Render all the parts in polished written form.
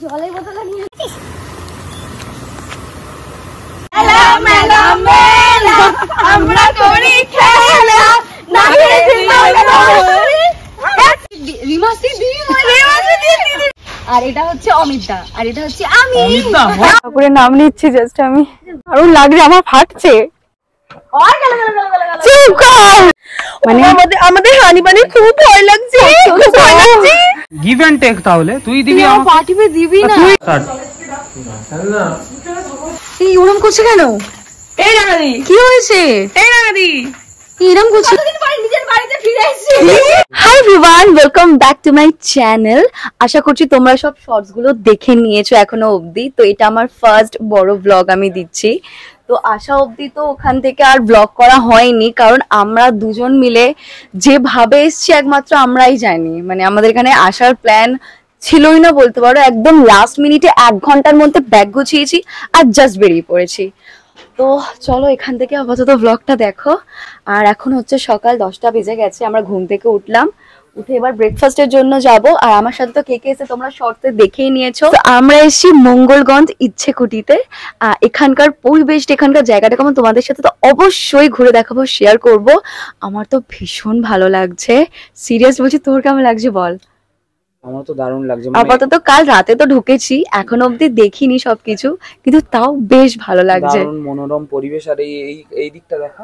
জলের বোতল নিয়ে আমরা করি খেলা আর এটা হচ্ছে অমিতা আর এটা হচ্ছে আমি করে নাম নিচ্ছি জাস্ট আমি দারুণ লাগছে আমার ফাটছে মানে আমাদের হানি বানি খুব ভয় লাগছে গিভ এন্ড টেক তাহলে তুই দিবি আমার পার্টিতে দিবি না এই ওরম করছে কেন এই রাগাদি কি হয়েছে এই রাগাদি এরকম করছে নিজের বাড়িতে ফিরে এসেছি hi everyone welcome back to my channel আশা করছি তোমরা সব শর্টস গুলো দেখে নিয়েছো এখনো অবধি তো এটা আমার ফার্স্ট বড় ব্লগ আমি দিচ্ছি তো আশা অবধি তো ওখান থেকে আর ব্লগ করা হয়নি কারণ আমরা দুজন মিলে যেভাবে এসছি একমাত্র আমরাই জানি মানে আমাদের এখানে আসার প্ল্যান ছিলই না বলতে পারো একদম লাস্ট মিনিটে 1 ঘন্টার মধ্যে ব্যাগ গুছিয়েছি আর জাস্ট বেরিয়ে পড়েছি তো চলো এখান থেকে আপাতত ব্লগটা দেখো আর এখন হচ্ছে সকাল 10টা বেজে গেছে আমরা ঘুম থেকে উঠলাম উঠে এবার ব্রেকফাস্টের জন্য যাব আর আমার সাথে তো কে কে এসে তোমরা শর্টসে দেখেই নিয়েছো আমরা এসেছি মঙ্গলগঞ্জ ইচ্ছেকুটিতে এখানকার পরিবেশ এখানকার জায়গাটা কেমন তোমাদের সাথে তো অবশ্যই ঘুরে দেখাবো শেয়ার করব আমার তো ভীষণ ভালো লাগছে সিরিয়াস বলছি তোর কেমন লাগছে বল আমার তো দারুণ লাগছে আপাতত কাল রাতে তো ঢুকেছি এখন অবধি দেখিনি সবকিছু কিন্তু তাও বেশ ভালো লাগছে দারুণ মনোরম পরিবেশ আর এই দিকটা দেখা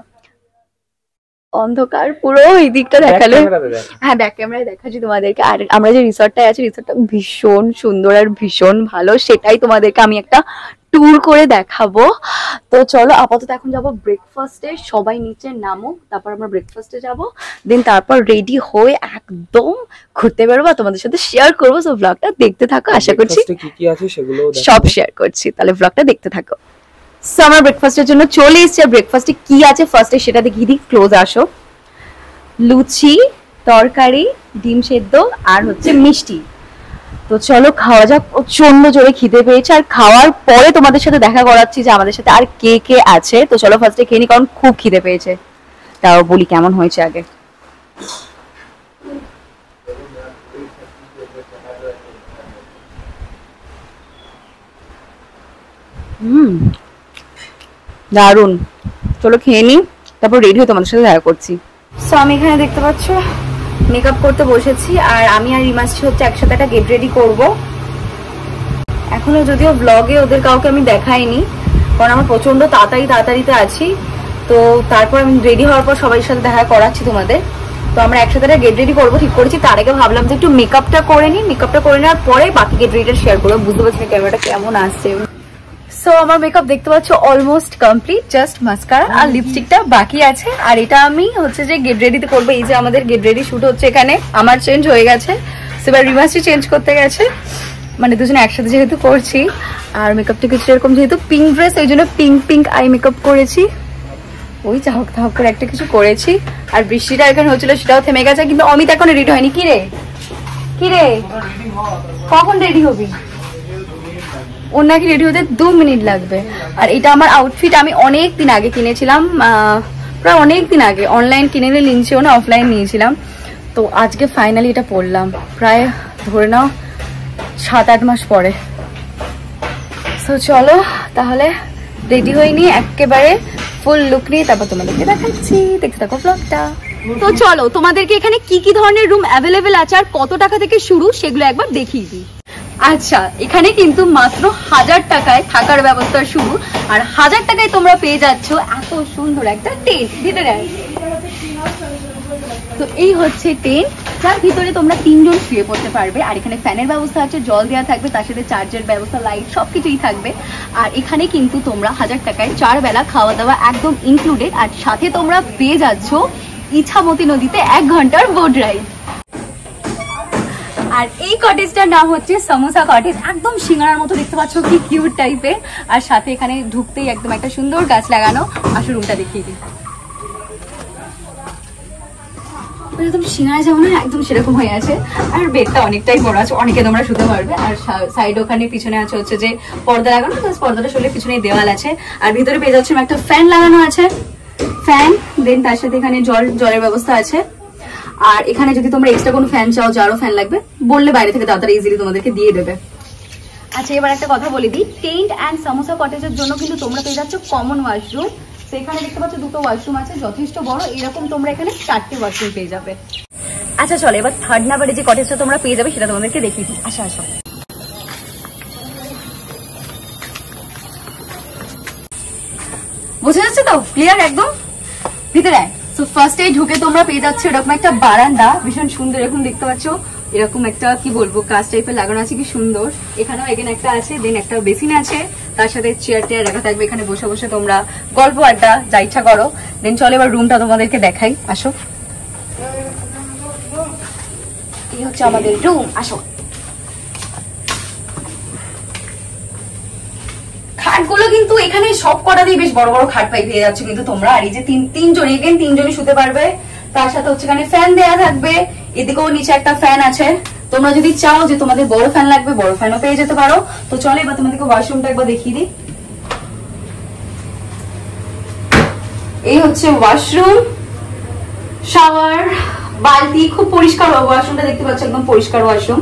অন্ধকার পুরো এই দিকটা দেখালে হ্যাঁ ব্যাক ক্যামেরায় দেখাচ্ছি তোমাদেরকে আর আমরা যে রিসর্টটায় আছি রিসর্টটা ভীষণ সুন্দর আর ভীষণ ভালো সেটাই তোমাদেরকে আমি একটা ট্যুর করে দেখাবো তো চলো আপাতত এখন যাবো ব্রেকফাস্টে সবাই নিচে নামো তারপর আমরা ব্রেকফাস্টে যাবো দেন তারপর রেডি হয়ে একদম ঘুরতে বেরোবো তোমাদের সাথে শেয়ার করবো সো ব্লগটা দেখতে থাকো আশা করছি কি কি আছে সেগুলো সব শেয়ার করছি তাহলে ব্লগটা দেখতে থাকো সো আমরা ব্রেকফাস্টের জন্য চলে এসেছি আর ব্রেকফাস্টে কি আছে ফার্স্টে সেটা দেখিয়ে দিই ক্লোজ আসো লুচি তরকারি ডিম সেদ্ধ আর হচ্ছে মিষ্টি তো চলো খাওয়া যাক প্রচন্ড জোরে খিদে পেয়েছে আর খাওয়ার পরে তোমাদের সাথে দেখা করাচ্ছি যে আমাদের সাথে আর কে কে আছে তো চলো ফার্স্টে খেয়ে নি কারণ খুব খিদে পেয়েছে তাও বলি কেমন হয়েছে আগে দারুন চলো খেয়ে নি তারপর রেডি হয়ে তোমাদের সাথে দেখা করছি সো আমি এখানে দেখতে পাচ্ছ মেকআপ করতে বসেছি আর আমি আর রিমাশ্রী হচ্ছে একসাথে একটা গেট রেডি করবো এখনো যদিও ব্লগে ওদের কাউকে আমি দেখাইনি কারণ আমার প্রচন্ড তাড়াতাড়িতে আছি তো তারপর আমি রেডি হওয়ার পর সবাই সাথে দেখা করাচ্ছি তোমাদের তো আমরা একসাথে একটা গেট রেডি করবো ঠিক করেছি তার আগে ভাবলাম যে একটু মেকআপটা করে নিই মেকআপটা করে নেওয়ার পরে বাকি গেট রেডিটা শেয়ার করবো বুঝতে পারছি ক্যামেরাটা কেমন আসছে সো আমার মেকআপ দেখতে পাচ্ছ অলমোস্ট কমপ্লিট জাস্ট মাস্কারা আর লিপস্টিকটা বাকি আছে আর এটা আমি হচ্ছে যে গেট রেডিতে করবো এই যে আমাদের গেট রেডি শুট হচ্ছে এখানে আমার চেঞ্জ হয়ে গেছে এবার রিমাশ্রী চেঞ্জ করতে গেছে মানে দুজনে একসাথে যেহেতু করছি আর মেকআপটা কিছু এরকম যেহেতু পিঙ্ক ড্রেস ওই জন্য পিঙ্ক আই মেকআপ করেছি ওই চাহক তাহক করে একটা কিছু করেছি আর বৃষ্টিটা এখানে হচ্ছিল সেটাও থেমে গেছে কিন্তু অমিত এখন রেডি হয়নি কিরে কখন রেডি হবি ওর নাকি রেডি হতে 2 মিনিট লাগবে আর এটা আমার আউটফিট আমি অনেক দিন আগে কিনেছিলাম প্রায় অনেক দিন আগে অনলাইন কিনে নিয়েছিও না অফলাইন নিয়েছিলাম তো আজকে ফাইনালি এটা পরলাম প্রায় ধরে নাও 7-8 মাস পরে সো চলো তাহলে রেডি হয়ে নিয়ে একেবারে ফুল লুক নিয়ে তারপর তোমাদেরকে দেখাচ্ছি দেখতে থাকো ব্লগটা তো চলো তোমাদেরকে এখানে কি কি ধরনের রুম অ্যাভেলেবেল আছে আর কত টাকা থেকে শুরু সেগুলো একবার দেখিয়ে দিই আচ্ছা এখানে কিন্তু মাত্র 1000 টাকায় থাকার ব্যবস্থা শুরু আর 1000 টাকায় তোমরা পেয়ে যাচ্ছ এত সুন্দর একটা টেন্ট ভিতরে তো এই হচ্ছে টেন্ট যার ভিতরে তোমরা 3 জন শুয়ে পড়তে পারবে আর এখানে ফ্যানের ব্যবস্থা আছে জল দেওয়া থাকবে তার সাথে চার্জের ব্যবস্থা লাইট সবকিছুই থাকবে আর এখানে কিন্তু তোমরা 1000 টাকায় 4 বেলা খাওয়া দাওয়া একদম ইনক্লুডেড আর সাথে তোমরা পেয়ে যাচ্ছ ইছামতি নদীতে 1 ঘন্টার বোট রাইড আর এই কটেজটার নাম হচ্ছে সমোসা কটেজ একদম সিঙ্গারার মতো দেখতে পাচ্ছ কি কিউট টাইপের আর সাথে এখানে ঢুকতেই একদম একটা সুন্দর গাছ লাগানো আসো রুমটা দেখিয়ে দিই একদম সিঙ্গারা যেমন একদম সেরকম হয়ে আছে আর বেডটা অনেকটাই বড় আছে অনেকে তোমরা শুতে পারবে আর সাইড ওখানে পিছনে আছে হচ্ছে যে পর্দা লাগানো পর্দাটা সরলে পিছনে দেওয়াল আছে আর ভিতরে পেয়ে যাচ্ছে একটা ফ্যান লাগানো আছে ফ্যান দেন তার সাথে এখানে জলের ব্যবস্থা আছে আর এখানে যদি তোমরা এক্সট্রা কোনো ফ্যান চাও, যারও ফ্যান লাগবে বললে বাইরে থেকে তাড়াতাড়ি ইজিলি তোমাদেরকে দিয়ে দেবে। আচ্ছা, এবার একটা কথা বলে দিই, টেন্ট অ্যান্ড সামোসা কটেজের জন্য কিন্তু তোমরা পেয়ে যাচ্ছ কমন ওয়াশরুম। তো এখানে দেখতে পাচ্ছ দুটো ওয়াশরুম আছে, যথেষ্ট বড়। এরকম তোমরা এখানে 4টে ওয়াশরুম পেয়ে যাবে। আচ্ছা চলো, এবার থার্ড নাম্বারে যে কটেজটা তোমরা পেয়ে যাবে সেটা তোমাদেরকে দেখিয়ে দিই। আসো আসো, বোঝা যাচ্ছে তো? ক্লিয়ার একদম ভিতরে। তো ফার্স্টে ঢুকে তোমরা পেয়ে যাচ্ছ এরকম একটা বারান্দা, ভীষণ সুন্দর। এরকম দেখতে পাচ্ছ এরকম একটা কি বলবো কাঁচ টাইপের লাগানো আছে, কি সুন্দর। এখানেও এখানে একটা আছে, দেন একটা বেসিন আছে, তার সাথে চেয়ার টেয়ার রাখা থাকবে। এখানে বসে বসে তোমরা গল্প আড্ডা যা ইচ্ছা করো। দেন চলো এবার রুমটা তোমাদেরকে দেখাই, আসো। এই হচ্ছে আমাদের রুম, আসো। খাটগুলো কিন্তু এখানে সব কটাতেই বেশ বড় বড় খাট পাই পেয়ে যাচ্ছ কিন্তু তোমরা। আর এই যে তিনজনই শুতে পারবে, তার সাথে হচ্ছে এখানে ফ্যান দেয়া থাকবে। এদিকেও নিচে একটা ফ্যান আছে, তোমরা যদি চাও যে তোমাদের বড় ফ্যান লাগবে বড় ফ্যানও পেয়ে যেতে পারো। তো চলো এবার তোমাদেরকে ওয়াশরুমটা একবার দেখিয়ে দিই। এই হচ্ছে ওয়াশরুম, শাওয়ার, বালতি, খুব পরিষ্কার ওয়াশরুমটা দেখতে পাচ্ছ, একদম পরিষ্কার ওয়াশরুম।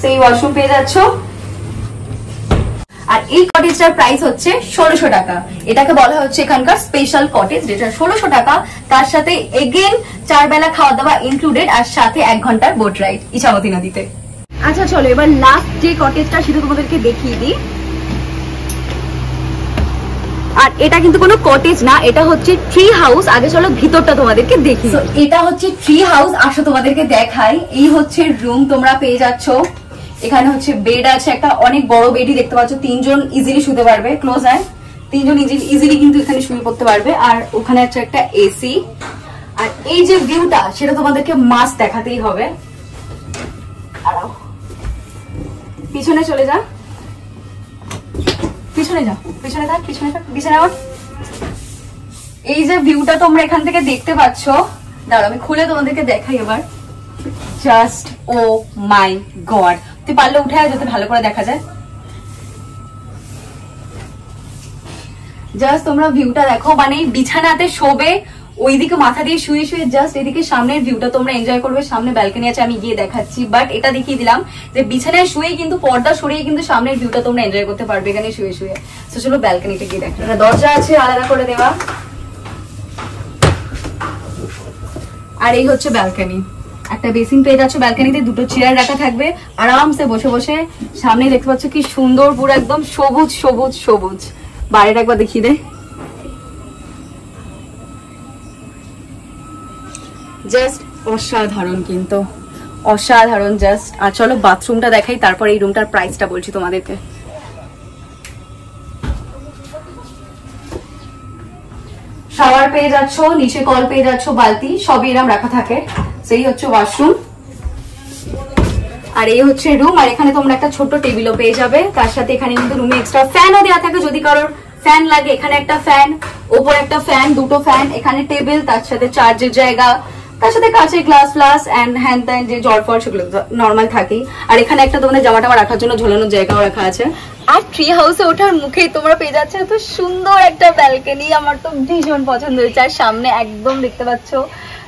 সেই ওয়াশরুম পেয়ে যাচ্ছ। আর এই কটেজটার প্রাইস হচ্ছে 1600 টাকা। এটাকে বলা হচ্ছে এখানকার স্পেশাল কটেজ, যেটা 1600 টাকা। তার সাথে এগেন 4 বেলা খাওয়া দাওয়া ইনক্লুডেড, আর সাথে 1 ঘন্টার বোট রাইড ইছামতি নদীতে। আচ্ছা চলো এবার লাস্ট যে কটেজটা সেটা তোমাদেরকে দেখিয়ে দিই। আর এটা কিন্তু কোনো কটেজ না, এটা হচ্ছে ট্রি হাউস। আগে চলো ভিতরটা তোমাদেরকে দেখি। এটা হচ্ছে ট্রি হাউস, আসো তোমাদেরকে দেখাই। এই হচ্ছে রুম, তোমরা পেয়ে যাচ্ছ। এখানে হচ্ছে বেড আছে, একটা অনেক বড় বেডই দেখতে পাচ্ছ, 3 জন ইজিলি শুতে পারবে। ক্লোজ আই, 3 জন ইজিলি কিন্তু এখানে শুয়ে পড়তে পারবে। আর ওখানে আছে একটা এসি। আর এই যে ভিউটা সেটা তোমাদেরকে মাস্ট দেখাতেই হবে। পিছনে চলে যা, পিছনে যা, পিছনে থাক, পিছনে থাক, পিছনে আবার। এই যে ভিউটা তোমরা এখান থেকে দেখতে পাচ্ছ, দাঁড়াও আমি খুলে তোমাদেরকে দেখাই এবার। জাস্ট ও মাই গড, তুই পারলে উঠে আয় যাতে ভালো করে দেখা যায়। জাস্ট তোমরা ভিউটা দেখো, মানে বিছানাতে শোবে, ওইদিকে মাথা দিয়ে শুয়ে শুয়ে জাস্ট এদিকে সামনের ভিউটা তোমরা এনজয় করবে। সামনে ব্যালকনি আছে, আমি গিয়ে দেখাচ্ছি, বাট এটা দেখিয়ে দিলাম যে বিছানায় শুয়ে কিন্তু পর্দা সরিয়ে কিন্তু সামনের ভিউটা তোমরা এনজয় করতে পারবে এখানে শুয়ে শুয়ে। তো চলো ব্যালকনিতে গিয়ে দেখো। দরজা আছে আলাদা করে দেওয়া। আর এই হচ্ছে ব্যালকনি, একটা বেসিন পেয়ে যাচ্ছ ব্যালকনিতে, 2টো চেয়ার রাখা থাকবে, আরামসে বসে বসে। সামনে দেখতে পাচ্ছ কি সুন্দর, পুরো একদম সবুজ সবুজ সবুজ। বাইরেটা একবার দেখিয়ে দে, জাস্ট অসাধারণ, কিন্তু অসাধারণ জাস্ট। আর চলো বাথরুমটা দেখাই, তারপর এই রুমটার প্রাইসটা বলছি তোমাদেরকে। শাওয়ার পেয়ে যাচ্ছ, নিচে কল পেয়ে যাচ্ছ, বালতি সবই এরকম রাখা থাকে। সেই হচ্ছে ওয়াশরুম, আর এই হচ্ছে রুম। আর এখানে তোমরা একটা ছোট্ট টেবিলও পেয়ে যাবে। তার সাথে এখানে কিন্তু রুমে এক্সট্রা ফ্যানও দেওয়া থাকে, যদি কারোর ফ্যান লাগে। এখানে একটা ফ্যান, ওপর একটা ফ্যান, 2টো ফ্যান, এখানে টেবিল, তার সাথে চার্জের জায়গা, তার সাথে কাঁচের গ্লাস ফ্লাস অ্যান্ড হ্যান্ড ত্যান যে জল ফল সেগুলো নর্মাল থাকেই। আর এখানে একটা তোমাদের জামা টামা রাখার জন্য ঝোলানোর জায়গাও রাখা আছে। আর ট্রি হাউসে ওঠার মুখেই তোমরা পেয়ে যাচ্ছে এত সুন্দর একটা ব্যালকনি, আমার তো ভীষণ পছন্দ হয়েছে। আর সামনে একদম দেখতে পাচ্ছ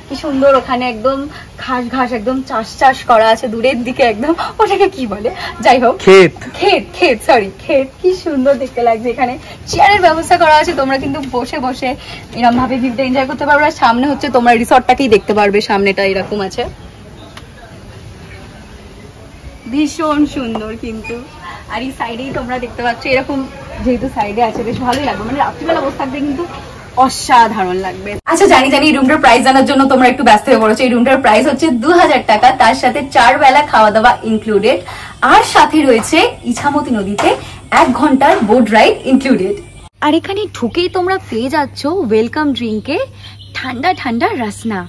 কি সুন্দর, ওখানে একদম ঘাস ঘাস একদম চাষ চাষ করা আছে দূরের দিকে, একদম ওটাকে কি বলে, যাই হোক ক্ষেত ক্ষেত ক্ষেত সরি ক্ষেত, কি সুন্দর দেখতে লাগছে। এখানে চেয়ারের ব্যবস্থা করা আছে, তোমরা কিন্তু বসে বসে এরকম ভাবে ভিউটা এনজয় করতে পারবে। আর সামনে হচ্ছে তোমরা রিসর্টটাকেই দেখতে পারবে, সামনেটা এরকম আছে, ভীষণ সুন্দর কিন্তু। আর এই সাইডেই তোমরা দেখতে পাচ্ছ এরকম, যেহেতু সাইডে আছে বেশ ভালোই লাগবে, মানে রাত্রিবেলা বসে থাকবে কিন্তু অসাধারণ লাগবে। আচ্ছা জানি এই রুমটার প্রাইস জানার জন্য তোমরা একটু ব্যস্ত হয়ে পড়েছো। এই রুমটার প্রাইস হচ্ছে 2000 টাকা, তার সাথে 4 বেলা খাওয়া দাওয়া ইনক্লুডেড, আর সাথে রয়েছে ইছামতি নদীতে 1 ঘন্টার বোট রাইড ইনক্লুডেড। আর এখানে ঢুকেই তোমরা পেয়ে যাচ্ছ ওয়েলকাম ড্রিঙ্কে ঠান্ডা ঠান্ডা রাসনা।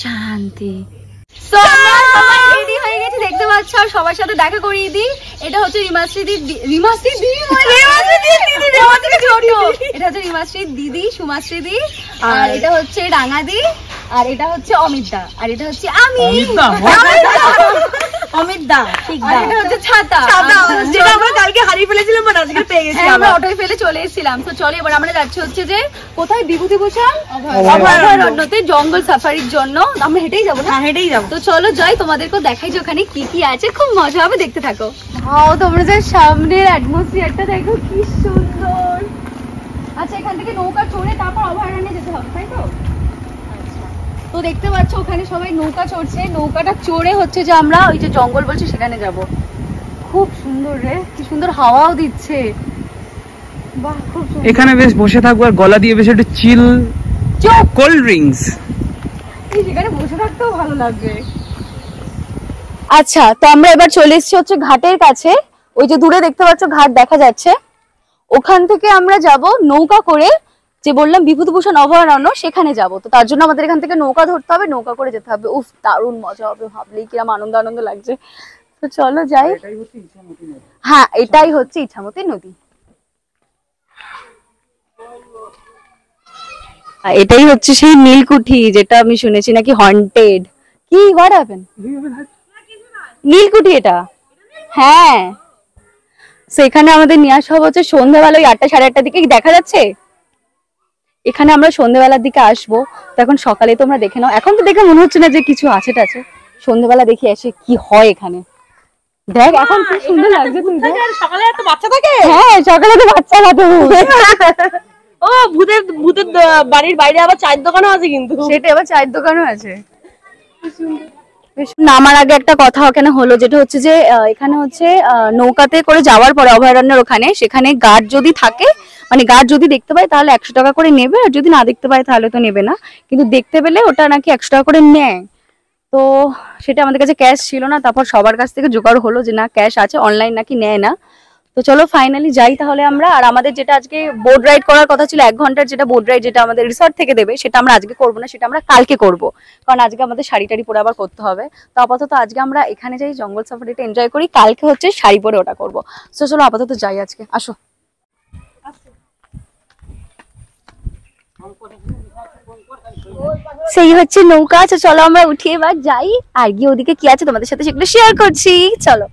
শান্তি। দেখতে পাচ্ছ, আর সবার সাথে দেখা করিয়ে দিই, এটা হচ্ছে রিমাশ্রী দিদি, এটা হচ্ছে রিমাশ্রী দিদি, সুমাশ্রী দি, আর এটা হচ্ছে রাঙা দি, আর এটা হচ্ছে অমিত দা, আর এটা হচ্ছে আমি। অমিত দা ঠিক দা এটা হচ্ছে ছাতা যেটা আমরা কালকে হারিয়ে ফেলেছিলাম বাট আজকে পেয়ে গেছি আমরা অটোয় ফেলে চলে এসেছিলাম। তো চলো এবার আমরা যাচ্ছি হচ্ছে যে কোথায়, বিভূতিভূষণ অভয়ারণ্যতে জঙ্গল সাফারির জন্য। আমরা হেঁটেই যাবো না? হ্যাঁ হেঁটেই যাবো। তো চলো যাই, তোমাদেরকে দেখাই যে ওখানে কি কি আছে, খুব মজা হবে, দেখতে থাকো। তোমরা যে সামনের অ্যাটমসফিয়ারটা দেখো কি সুন্দর। আচ্ছা এখান থেকে নৌকা চড়ে তারপর অভয়ারণ্যে যেতে হবে, তাই তো? তো দেখতে পাচ্ছ ওখানে সবাই নৌকা চড়ছে, নৌকাটা চড়ে হচ্ছে যে আমরা ওই যে জঙ্গল বলছি সেখানে যাব। খুব সুন্দর রে, কি সুন্দর হাওয়াও দিচ্ছে। বাহ খুব সুন্দর। এখানে বেশ বসে থাকবো আর গলা দিয়ে বেশ একটু চিল কোল্ড ড্রিঙ্কস, সেখানে বসে থাকতেও ভালো লাগবে। আচ্ছা তো আমরা এবার চলে এসেছি হচ্ছে ঘাটের কাছে। ওই যে দূরে দেখতে পাচ্ছ ঘাট দেখা যাচ্ছে, ওখান থেকে আমরা যাব নৌকা করে, যে বললাম বিভূতিভূষণ অভয়ারণ্য সেখানে যাব। তো তার জন্য আমাদের এখান থেকে নৌকা ধরতে হবে, নৌকা করে যেতে হবে। উফ দারুণ মজা হবে, ভাবলেই কিরম আনন্দ আনন্দ লাগছে। তো চলো যাই। হ্যাঁ এটাই হচ্ছে ইছামতি নদী, এটাই হচ্ছে সেই নীলকুঠি যেটা আমি শুনেছি নাকি হন্টেড। কি হোয়াট হ্যাপেন? নীলকুঠি এটা, হ্যাঁ। সেখানে আমাদের নিয়ে আসা হবে হচ্ছে সন্ধ্যাবেলা ওই 8টা সাড়ে 8টার দিকে। দেখা যাচ্ছে এখানে আমরা সন্ধ্যাবেলার দিকে আসবো। তো এখন সকালে তোমরা দেখে নাও, এখন তো দেখে মনে হচ্ছে না যে কিছু আছে টাছে। সন্ধ্যাবেলা দেখি এসে কি হয় এখানে। দেখ এখন কি সুন্দর লাগছে। তুই সকালে একটা বাচ্চা থাকে। হ্যাঁ সকালে তো বাচ্চা থাকে। ও ভূতের বাড়ির বাইরে আবার চায়ের দোকানও আছে কিন্তু। সেটা আবার চায়ের দোকানও আছে। নামার আগে একটা কথা ওখানে হলো, যেটা হচ্ছে যে এখানে হচ্ছে নৌকাতে করে যাওয়ার পরে অভয়ারণ্যের ওখানে, সেখানে গার্ড যদি থাকে, মানে গার্ড যদি দেখতে পায় তাহলে 100 টাকা করে নেবে, আর যদি না দেখতে পায় তাহলে তো নেবে না। কিন্তু দেখতে পেলে ওটা নাকি 100 টাকা করে নেয়। তো সেটা আমাদের কাছে ক্যাশ ছিল না, তারপর সবার কাছ থেকে জোগাড় হলো যে না ক্যাশ আছে, অনলাইন নাকি নেয় না। তো চলো ফাইনালি যাই তাহলে আমরা। আর আমাদের যেটা আজকে বোট রাইড করার কথা ছিল 1 ঘন্টার, যেটা বোট রাইড যেটা আমাদের রিসর্ট থেকে দেবে, সেটা আমরা আজকে করবো না, সেটা আমরা কালকে করব। কারণ আজকে আমাদের শাড়ি টাড়ি পরে আবার করতে হবে। তো আপাতত আজকে আমরা এখানে যাই, জঙ্গল সাফারিটা এনজয় করি, কালকে হচ্ছে শাড়ি পরে ওটা করবো। তো চলো আপাতত যাই আজকে, আসো। সেই হচ্ছে নৌকা। আচ্ছা চলো আমরা উঠি এবার যাই, আর গিয়ে ওদিকে কি আছে তোমাদের সাথে সেগুলো শেয়ার করছি। চলো।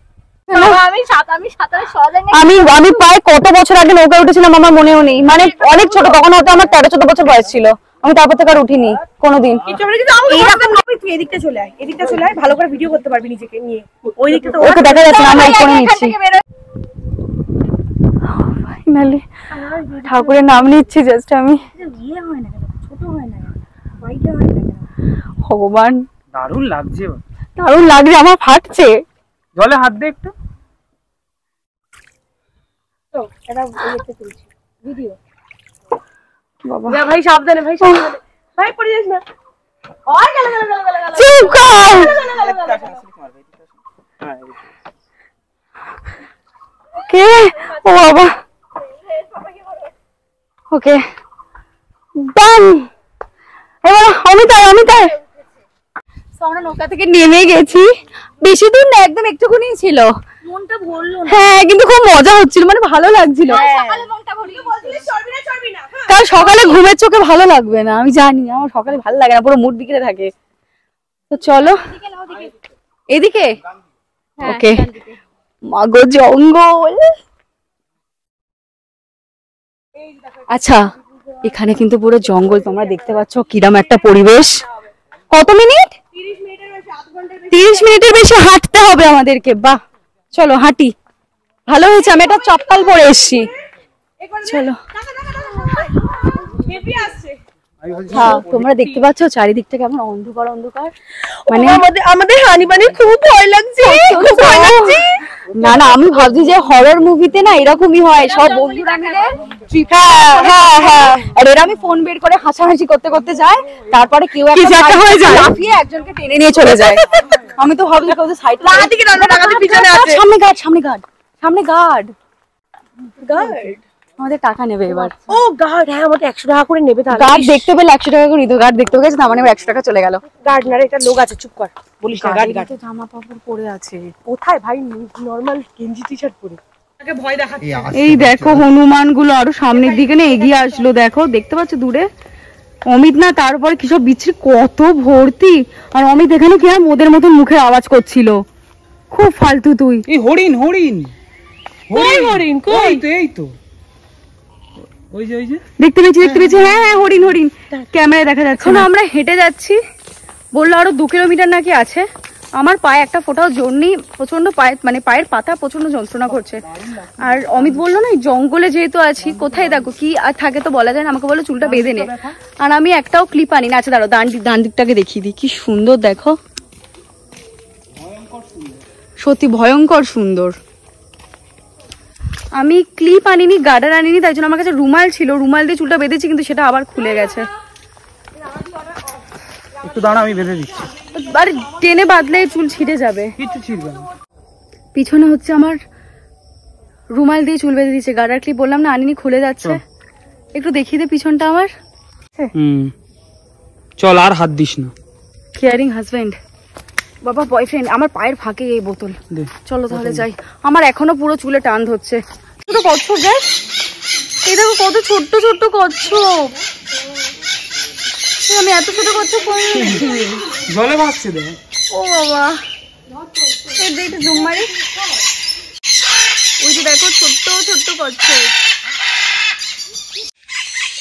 আমি প্রায় কত বছর আগে নৌকায় উঠেছিলাম আমার মনেও নেই, মানে অনেক ছোট, তখন হয়তো আমার 13-14 বছর বয়স ছিল। আমি তারপর থেকে আর উঠিনি কোনোদিন। তুই এদিকটা চলে আয়, এদিকটা চলে আয়, ভালো করে ভিডিও করতে পারবি নিজেকে নিয়ে। ওই দিকটা তো ওকে দেখা যাচ্ছে না, আমরা করে নিচ্ছি। ফাইনালি ঠাকুরের নাম নিচ্ছি জাস্ট আমি। ইয়ে হয় না কেন, ছোট হয় না কেন, বাইরে হয় না কেন? ভগবান দারুণ লাগছে, দারুণ লাগছে, আমার ফাটছে। জলে হাত দে একটু। তো এটা ইয়েতে চলছে ভিডিও। বাবা যা ভাই সাবধানে, ভাই সাবধানে, ভাই পড়ে যাস না। ওই গেল গেল গেল গেল। চুপ কর। কে? ও বাবা। ওকে ডান। এবার অমিতায় আমরা নৌকা থেকে নেমে গেছি, বেশি দূর না, একদম একটুখানি ছিল। মনটা ভরলো না। হ্যাঁ কিন্তু খুব মজা হচ্ছিল, মানে ভালো লাগছিল। সকালে মনটা ভরলো, বলছিস চর্বি না। কারণ সকালে ঘুমের চোখে ভালো লাগবে না, আমি জানি আমার সকালে ভালো লাগে না, পুরো মুড বিগড়ে থাকে। তো চলো এদিকে। ওকে মাগো জঙ্গল। আচ্ছা এখানে কিন্তু পুরো জঙ্গল, তোমরা দেখতে পাচ্ছ কিরম একটা পরিবেশ। কত মিনিট? 30 মিনিটের বেশি হাঁটতে হবে আমাদেরকে। বাহ চলো হাঁটি। ভালো হয়েছে আমি একটা চপ্পল পরে এসেছি। চলো। হ্যাঁ তোমরা দেখতে পাচ্ছ চারিদিকটা কেমন অন্ধকার অন্ধকার, মানে আমাদের হানিবানির খুব ভয় লাগছে, খুব ভয় লাগছে। না না আমি ভাবছি যে হরর মুভিতে না এরকমই হয়, সব বন্ধুরা মিলে। হ্যাঁ আর এরা আমি ফোন বের করে হাসাহাসি করতে করতে যায়, তারপরে কেউ একটা হয়ে যায়, লাফিয়ে একজনকে টেনে নিয়ে চলে যায়। আমি তো ভাবছি কেউ সাইড দিকে পিছনে আছে। সামনে গার্ড আমাদের টাকা নেবে এবার। ও গার্ড, হ্যাঁ আমাদের 100 টাকা করে নেবে। তাহলে গার্ড দেখতে পেলে 100 টাকা করে দিত। গার্ড দেখতে গেছে না, মানে 100 টাকা চলে গেল। গার্ড না রে, এটা লোক আছে, চুপ কর, বলিস না। গার্ড জামা কাপড় পরে আছে কোথায় ভাই? নরমাল গেঞ্জি টি শার্ট পরে ভয় দেখাচ্ছে। এই দেখো হনুমান গুলো আরো সামনের দিকে না এগিয়ে আসলো, দেখো দেখতে পাচ্ছ দূরে। অমিত না তারপরে কিসব বিচ্ছিরি কত ভর্তি, আর অমিত এখানে কি ওদের মতন মুখে আওয়াজ করছিল। খুব ফালতু তুই। এই হরিণ হরিণ কই হরিণ কই? এই তো ওই যে দেখতে পেয়েছি হ্যাঁ হ্যাঁ হরিণ হরিণ ক্যামেরায় দেখা যাচ্ছে। এখন আমরা হেঁটে যাচ্ছি, বললো আরো 2 কিলোমিটার নাকি আছে। আমার পায়ে একটা ফোঁটাও জোর নেই, প্রচন্ড পায়ে মানে পায়ের পাতা প্রচন্ড যন্ত্রণা করছে। আর অমিত বললো না জঙ্গলে যেহেতু আছি কোথায় দেখো কি আর থাকে তো বলা যায় না, আমাকে বললো চুলটা বেঁধে নে, আর আমি একটাও ক্লিপ আনি না। আচ্ছা দাঁড়ো ডান দিকটাকে দেখিয়ে দিই, কি সুন্দর দেখো, সত্যি ভয়ঙ্কর সুন্দর। আমি ক্লিপ আনিনি, গার্ডার আনিনি, তাই জন্য আমার কাছে রুমাল ছিল, রুমাল দিয়ে চুলটা বেঁধেছি কিন্তু সেটা আবার খুলে গেছে। একটু দাঁড়া আমি বেঁধে দিচ্ছি। আর টেনে বাঁধলে চুল ছিঁড়ে যাবে। কিছু ছিড়বে না। পিছনে হচ্ছে আমার রুমাল দিয়ে চুল বেঁধে দিচ্ছে, গার্ডার ক্লিপ বললাম না আনিনি, খুলে যাচ্ছে। একটু দেখিয়ে দে পিছনটা আমার। চল আর হাত দিস না। কেয়ারিং হাজবেন্ড, বাবা বয়ফ্রেন্ড, আমার পায়ের ফাঁকে এই বোতল। চলো তাহলে যাই, আমার এখনো পুরো চুলে টান ধরছে। ছোট কচ্ছপ দেখ, এই দেখো কত ছোট্ট ছোট্ট কচ্ছপ। আমি এত ছোট কচ্ছপ জলে ভাসছে দেখ। ও বাবা, একটু জুম মারি, ওই যে দেখো ছোট্ট ছোট্ট কচ্ছপ।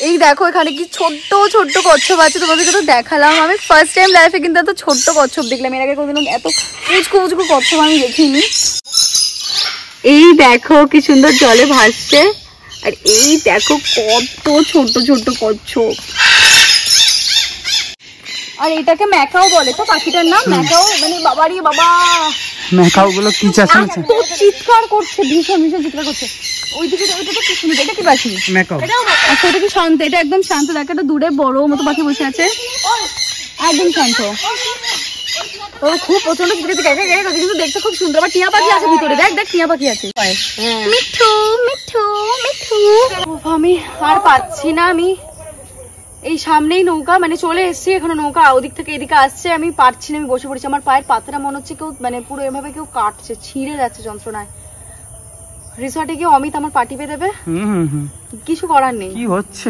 এই দেখো এখানে কি ছোট্ট ছোট্ট কচ্ছপ আছে, তোমাদেরকে তো দেখালাম। আমি ফার্স্ট টাইম লাইফে কিন্তু এত ছোট্ট কচ্ছপ দেখলাম, এর আগে কোনদিন এত উঁচকু কচ্ছপ আমি দেখিনি। এই দেখো কি সুন্দর জলে ভাসছে, আর এই দেখো কত ছোট্ট ছোট্ট কচ্ছপ। আর এটাকে ম্যাকাও বলে তো, পাখিটার নাম ম্যাকাও, মানে বাবারি বাবা ম্যাকাও গুলো কি চাচাচ্ছে, তো চিৎকার করছে, ভীষণ ভীষণ চিৎকার করছে। ওইদিকে ওইটা তো কি সুন্দর, এটা কি পাখি? ম্যাকাও। আচ্ছা এটা কি শান্ত? এটা একদম শান্ত, দেখ একটা দূরে বড় মতো পাখি বসে আছে, একদম শান্ত। ও খুব প্রচন্ড কিন্তু দেখতে খুব সুন্দর। আবার টিয়া পাখি আছে ভিতরে, দেখ দেখ টিয়া পাখি আছে। মিঠু মিঠু মিঠু, আমি আর পাচ্ছি না। আমি এই সামনেই নৌকা, মানে চলে এসেছি, এখনো নৌকা ওদিক থেকে এদিকে আসছে, আমি পারছি না, আমি বসে পড়েছি। আমার পায়ের পাতাটা মনে হচ্ছে কেউ মানে পুরো এভাবে কেউ কাটছে, ছিঁড়ে যাচ্ছে যন্ত্রণায়। রিসর্টে গিয়ে অমিত আমার পা টিপে দেবে, কিছু করার নেই। কি হচ্ছে?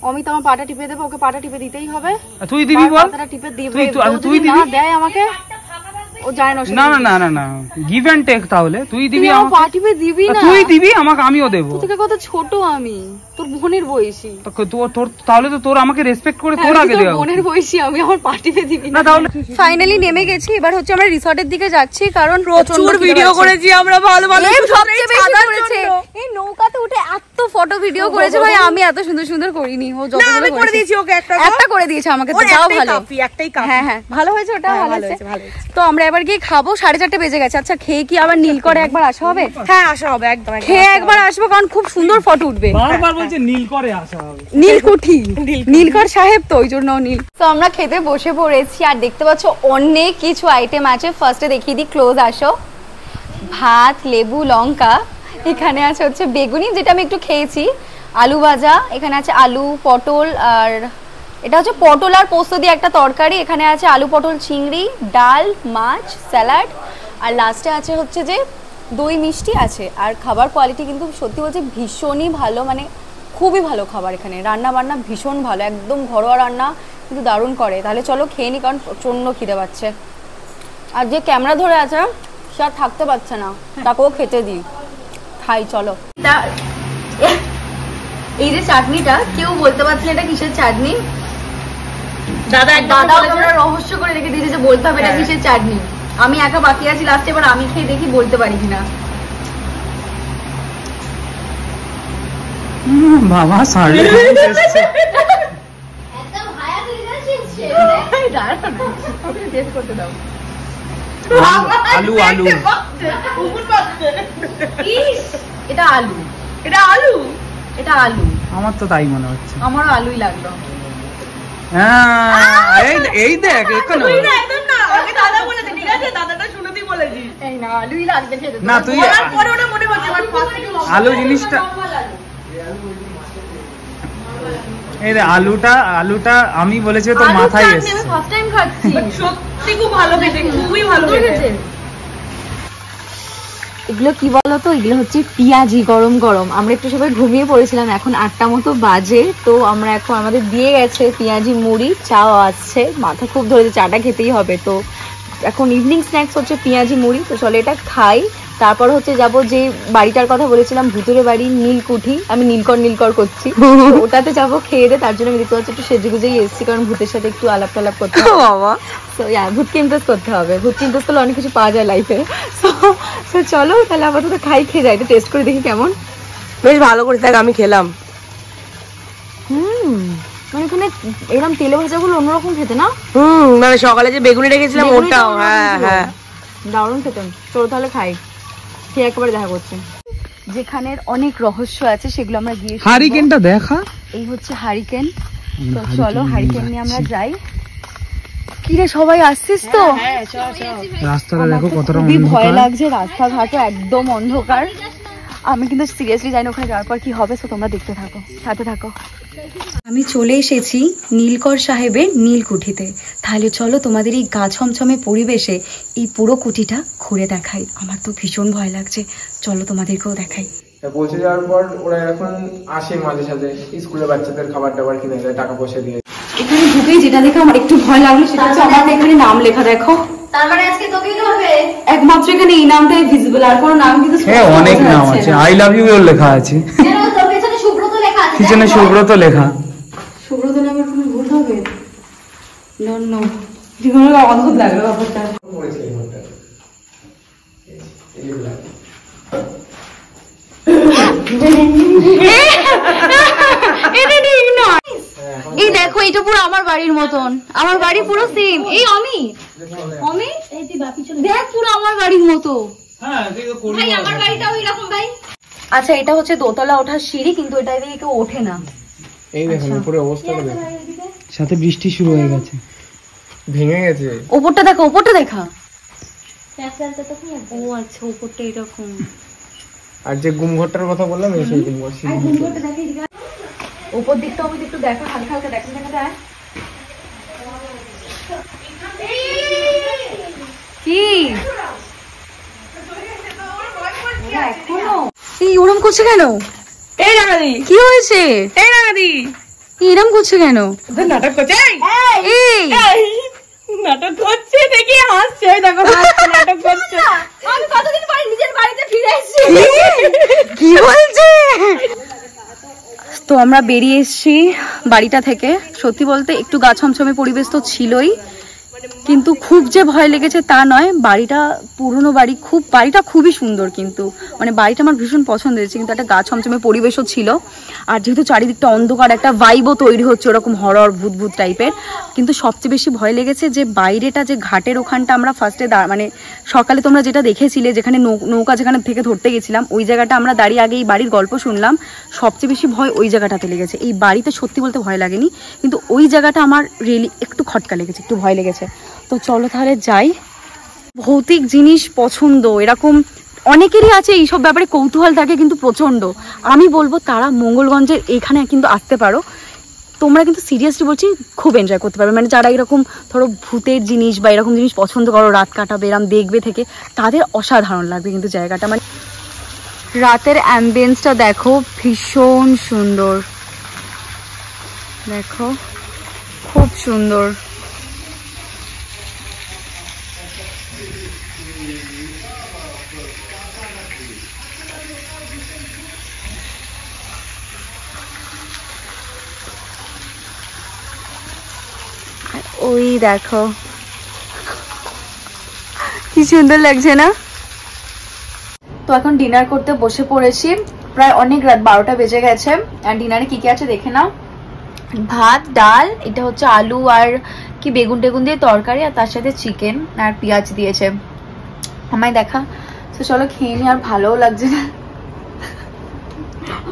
অমিত আমার পাটা টিপে দেবে, ওকে পাটা টিপে দিতেই হবে। তুই দিবি বল? পাটা টিপে দিবে, তুই দিবি না দেয় আমাকে, ও যায় না। না না না না, গিভ এন্ড টেক। তাহলে তুই দিবি আমার পা টিপে দিবি না? তুই দিবি আমাকে, আমিও দেব। তুই থেকে কত ছোট, আমি তোর বোনের বয়সী। তোর তাহলে তো তোর আমাকে রেসপেক্ট করে তোর আগে দেওয়া। বোনের বয়সী আমি, আমার পা টিপে দিবি না? তাহলে ফাইনালি নেমে গেছি, এবার হচ্ছে আমরা রিসর্টের দিকে যাচ্ছি, কারণ প্রচুর ভিডিও করেছি আমরা, ভালো ভালো সবচেয়ে বেশি করেছে। এই নৌকাতে উঠে এত ফটো ভিডিও করেছে ভাই, আমি এত সুন্দর সুন্দর করিনি। ও যতগুলো করে দিয়েছি ওকে, একটা করে দিয়েছে আমাকে, তো যাও ভালো। একটাই কাপ, হ্যাঁ হ্যাঁ ভালো হয়েছে, ওটা ভালো হয়েছে। তো আমরা এবার গিয়ে খাবো, 4:30 বেজে গেছে। আচ্ছা খেয়ে কি আবার নীল করে একবার আসা হবে? হ্যাঁ আসা হবে, একদম খেয়ে একবার আসবো, কারণ খুব সুন্দর ফটো উঠবে। বারবার বলছে নীল করে আসা হবে, নীলকুঠি নীলকর সাহেব, তো ওই জন্য নীল। তো আমরা খেতে বসে পড়েছি, আর দেখতে পাচ্ছ অনেক কিছু আইটেম আছে। ফার্স্টে দেখিয়ে দিই, ক্লোজ আসো। ভাত, লেবু, লঙ্কা, এখানে আছে হচ্ছে বেগুনি, যেটা আমি একটু খেয়েছি, আলু ভাজা, এখানে আছে আলু পটল, আর এটা হচ্ছে পটল আর পোস্ত দিয়ে একটা তরকারি, এখানে আছে আলু পটল চিংড়ি, ডাল, মাছ, স্যালাড, আর লাস্টে আছে হচ্ছে যে দই মিষ্টি আছে। আর খাবার কোয়ালিটি কিন্তু সত্যি বলছে ভীষণই ভালো, মানে খুবই ভালো খাবার। এখানে রান্না বান্না ভীষণ ভালো, একদম ঘরোয়া রান্না, কিন্তু দারুণ করে। তাহলে চলো খেয়ে নি, কারণ প্রচণ্ড খিদে পাচ্ছে। আর যে ক্যামেরা ধরে আছে সে আর থাকতে পারছে না, তাকেও খেতে দিই, খাই চলো। এই যে চাটনিটা, কেউ বলতে পারছে না এটা কিসের চাটনি। দাদা রহস্য করে রেখে দিয়েছে যে বলতে হবে এটা কিসের চাটনি। আমি একা বাকি আছি লাস্টে, এবার আমি খেয়ে দেখি বলতে পারি কিনা। বাবা সাড়ে আলু আলু, এটা আলু, এটা আলু, এটা আলু। আমার তো তাই মনে হচ্ছে, আমারও আলুই লাগলো। এই দেখ এখানে না, তুই আলু জিনিসটা, এই রে আলুটা আমি বলেছি তোর মাথায় এসেছে। আমি ফার্স্ট টাইম খাচ্ছি, সত্যি খুব ভালো খেতে, খুবই ভালো খেতে। এগুলো কি বলতো, এগুলো হচ্ছে পেঁয়াজি গরম গরম। আমরা একটু সবাই ঘুমিয়ে পড়েছিলাম, এখন 8টা মতো বাজে, তো আমরা এখন আমাদের দিয়ে গেছে পেঁয়াজি মুড়ি, চাও আসছে, মাথা খুব ধরেছে, চাটা খেতেই হবে। তো এখন ইভিনিং স্ন্যাক্স হচ্ছে পেঁয়াজি মুড়ি, তো চলো এটা খাই। তারপর হচ্ছে যাব যে বাড়িটার কথা বলেছিলাম, ভূতুরে বাড়ি নীলকুঠি, আমি নীলকর করছি, ওটাতে যাব খেয়ে দে। তার জন্য আমি দেখতে পাচ্ছি একটু সেজে গুজেই এসেছি, কারণ ভূতের সাথে একটু আলাপ টালাপ করতে হবে বাবা। তো ভূতকে ইমপ্রেস করতে হবে, ভূতকে ইমপ্রেস করলে অনেক কিছু পাওয়া যায় লাইফে। তো চলো তাহলে আপাতত খাই, খেয়ে যাই, টেস্ট করে দেখি কেমন। বেশ ভালো করে দেখ, আমি খেলাম। মানে এখানে এরকম তেলে ভাজাগুলো অন্যরকম খেতে না? মানে সকালে যে বেগুনি রেখেছিলাম ওটাও, হ্যাঁ দারুণ খেতে। চলো তাহলে খাই, খেয়ে একেবারে দেখা করছে। যেখানের অনেক রহস্য আছে সেগুলো আমরা গিয়ে, হারিকেনটা দেখা, এই হচ্ছে হারিকেন। তো চলো হারিকেন নিয়ে আমরা যাই। কি রে সবাই আসছিস তো? রাস্তাটা দেখো কতটা খুবই ভয় লাগছে, রাস্তাঘাটও একদম অন্ধকার। আমি কিন্তু সিরিয়াসলি জানি ওখানে যাওয়ার পর কি হবে, তো তোমরা দেখতে থাকো, সাথে থাকো। আমি চলে এসেছি নীলকর সাহেবের নীলকুঠিতে। তাহলে চলো তোমাদের এই গা ছমছমে পরিবেশে এই পুরো কুঠিটা ঘুরে দেখাই। আমার তো ভীষণ ভয় লাগছে, চলো তোমাদেরকেও দেখাই। পৌঁছে যাওয়ার পর ওরা এখন আসে মাঝে সাঝে স্কুলে বাচ্চাদের খাবার টাবার কিনে দেয়, টাকা পয়সা দিয়ে। এখানে ঢুকেই যেটা দেখে আমার একটু ভয় লাগলো সেটা হচ্ছে আমার এখানে নাম লেখা, দেখো। তার মানে আজকে তোকেই হবে। একমাত্র এখানে এই নামটাই ভিজিবল, আর কোনো নাম কিন্তু হ্যাঁ অনেক নাম আছে, আই লাভ ইউ এর লেখা আছে, কেন তোর পেছনে সুব্রত লেখা আছে? পিছনে সুব্রত লেখা। সুব্রত নামের কোনো ভুল হবে? নো জীবনে অদ্ভুত লাগলো ব্যাপারটা। করেছে এই ঘন্টা এইগুলা এই দেখো এটা পুরো আমার বাড়ির মতন, আমার বাড়ি পুরো সেম। এই অমি এই তুই বাপি চলে দেখ পুরো আমার বাড়ির মতো। ভাই আমার বাড়িটাও এরকম ভাই। আচ্ছা এটা হচ্ছে দোতলা ওঠার সিঁড়ি, কিন্তু এটা দিয়ে কেউ ওঠে না। এই দেখুন উপরে অবস্থাটা দেখুন, সাথে বৃষ্টি শুরু হয়ে গেছে, ভেঙে গেছে। ওপরটা দেখা, ওপরটা দেখা। তো ও আচ্ছা ওপরটা এরকম। আর যে গুমঘরটার কথা বললাম এই সেই গুমঘর। উপর দিকটা আমি একটু দেখা, হালকা হালকা দেখা যায়। কি এই ওরম করছে কেন? এই রাগাদি, কি হয়েছে? এই রাগাদি, এরম করছে কেন? নাটক করছে। এই নাটক করছে দেখি হাসছে, দেখো হাসছে, নাটক করছে। আমি কতদিন পরে নিজের বাড়িতে ফিরে এসেছি। কি বলছে? তো আমরা বেরিয়ে এসেছি বাড়িটা থেকে। সত্যি বলতে একটু গা ছমছমে পরিবেশ তো ছিলই, কিন্তু খুব যে ভয় লেগেছে তা নয়। বাড়িটা পুরনো বাড়ি, বাড়িটা খুবই সুন্দর, কিন্তু মানে বাড়িটা আমার ভীষণ পছন্দ হয়েছে, কিন্তু একটা গা ছমছমে পরিবেশও ছিল। আর যেহেতু চারিদিকটা অন্ধকার, একটা ভাইবও তৈরি হচ্ছে ওরকম হরর ভূত টাইপের। কিন্তু সবচেয়ে বেশি ভয় লেগেছে যে বাইরেটা, যে ঘাটের ওখানটা আমরা ফার্স্টে মানে সকালে তোমরা যেটা দেখেছিলে, যেখানে নৌকা যেখানে থেকে ধরতে গেছিলাম, ওই জায়গাটা আমরা দাঁড়িয়ে আগে এই বাড়ির গল্প শুনলাম। সবচেয়ে বেশি ভয় ওই জায়গাটাতে লেগেছে। এই বাড়িতে সত্যি বলতে ভয় লাগেনি, কিন্তু ওই জায়গাটা আমার রিয়েলি একটু খটকা লেগেছে, একটু ভয় লেগেছে। তো চলো তাহলে যাই। ভৌতিক জিনিস পছন্দ এরকম অনেকেরই আছে, এইসব ব্যাপারে কৌতূহল থাকে কিন্তু প্রচন্ড। আমি বলবো তারা মঙ্গলগঞ্জের এখানে কিন্তু আসতে পারো, তোমরা কিন্তু সিরিয়াসলি বলছি খুব এনজয় করতে পারবে। মানে যারা এরকম ধরো ভূতের জিনিস বা এরকম জিনিস পছন্দ করো, রাত কাটাবে, এরম দেখবে থেকে, তাদের অসাধারণ লাগবে কিন্তু জায়গাটা। মানে রাতের অ্যাম্বিয়েন্সটা দেখো, ভীষণ সুন্দর, দেখো খুব সুন্দর। ওই দেখো কি সুন্দর লাগছে না? তো এখন ডিনার করতে বসে পড়েছি, প্রায় অনেক রাত 12টা বেজে গেছে। আর ডিনারে কি কি আছে দেখে নাও। ভাত, ডাল, এটা হচ্ছে আলু আর কি বেগুন টেগুন দিয়ে তরকারি, আর তার সাথে চিকেন আর পেঁয়াজ দিয়েছে। আমায় দেখা। তো চলো খেয়ে নি, আর ভালোও লাগছে না,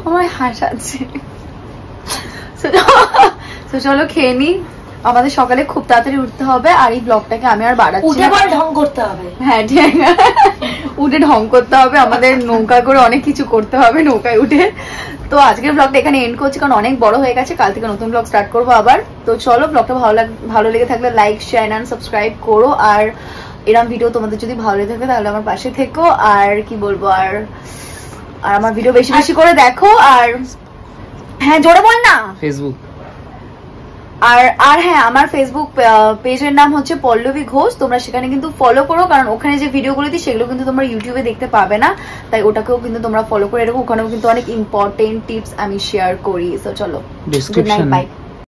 আমায় হাসাচ্ছে। তো চলো খেয়ে নি। আমাদের সকালে খুব তাড়াতাড়ি উঠতে হবে, আর এই ব্লগটাকে আমি আর বাড়াচ্ছি না, ঢং করতে হবে। হ্যাঁ ঠিক, উঠে ঢং করতে হবে, আমাদের নৌকা করে অনেক কিছু করতে হবে নৌকায় উঠে। তো আজকের ব্লগটা এখানে এন্ড করছি, কারণ অনেক বড় হয়ে গেছে। কাল থেকে নতুন ব্লগ স্টার্ট করবো আবার। তো চলো, ব্লগটা ভালো লেগে থাকলে লাইক, শেয়ার এন্ড সাবস্ক্রাইব করো। আর এরকম ভিডিও তোমাদের যদি ভালো লেগে থাকে তাহলে আমার পাশে থেকো। আর কি বলবো, আর আমার ভিডিও বেশি বেশি করে দেখো। আর হ্যাঁ জোরে বল না, ফেসবুক। আর হ্যাঁ, আমার ফেসবুক পেজের নাম হচ্ছে পল্লবী ঘোষ, তোমরা সেখানে কিন্তু ফলো করো, কারণ ওখানে যে ভিডিওগুলো দিই সেগুলো কিন্তু তোমরা ইউটিউবে দেখতে পাবে না, তাই ওটাকেও কিন্তু তোমরা ফলো করে রাখো, ওখানেও কিন্তু অনেক ইম্পর্টেন্ট টিপস আমি শেয়ার করি। সো চলো, গুড নাইট, বাই।